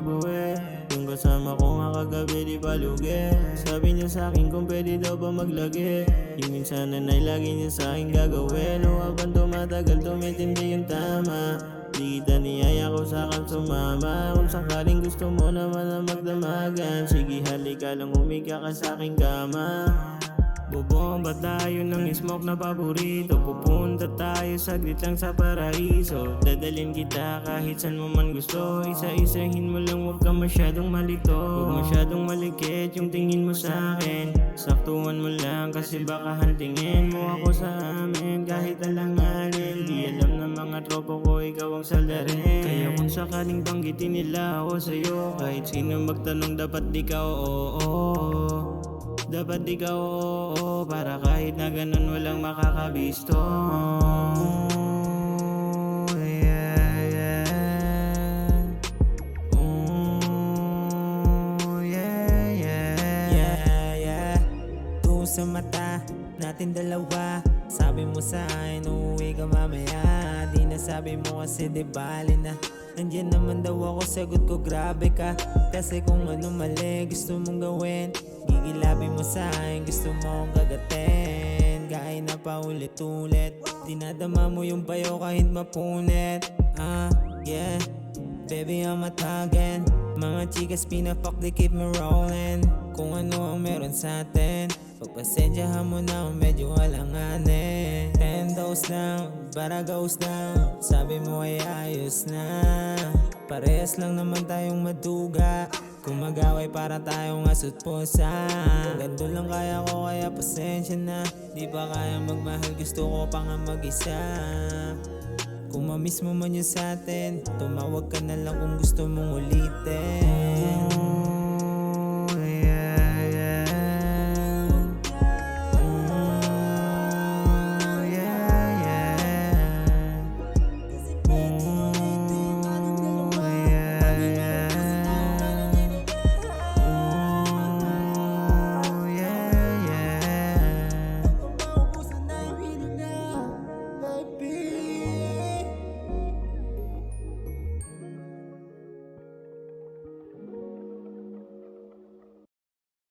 buwi. Yung kasama ko nga kagabi di palugi. Sabi niya sa'kin kung pwede daw ba maglagi. Yung minsan ay lagi niya sa'kin gagawin. O habang tumatagal tumitindi yung tama. Di kita niyaya ko sa'kin sumama. Kung sakaling gusto mo naman na magdamagan, sige halika lang humiga ka sa'king kama. Bubomba tayo ng smoke na paborito. Pupunta tayo saglit lang sa paraiso. Dadalhin kita kahit saan mo man gusto. Isa-isahin mo lang, huwag ka masyadong malito. Huwag masyadong malikit yung tingin mo sa'kin. Saktuhan mo lang kasi baka hantingin mo ako sa amin. Kahit alanganin, di alam ng mga tropa ko ikaw ang salarin. Kaya kung sakaling banggitin nila ako sa'yo, kahit sino magtanong dapat di ka oo. Dapat di ka oo, para kahit na ganun walang makakabisto. Yeah, yeah. Yeah, yeah. Yeah, yeah. Doon sa mata natin dalawa, sabi mo sa akin uuwi ka mamaya. Di na sabi mo kasi di bali na. Nandiyan naman daw ako, sagot ko grabe ka. Kasi kung ano mali gusto mong gawin, gigilapin mo sa akin, gusto mo akong gagatin. Gaya na paulit-ulit, dinadama mo yung bayo kahit mapunit. Yeah, baby I'm a target. Mga chikas pinapak, they keep me rolling. Kung ano ang meron sa atin, pagpasensyahan mo na medyo alanganin. 10 toes down, para goes down. Sabi mo ay ayos na. Parehas lang naman tayong maduga. Kung mag-away para tayong asot pusa. Ganito lang kaya ko kaya pasensya na. Di pa kaya magmahal, gusto ko pa nga mag-isa. Kung mamiss mo man yun sa atin, tumawag ka na lang kung gusto mong ulitin.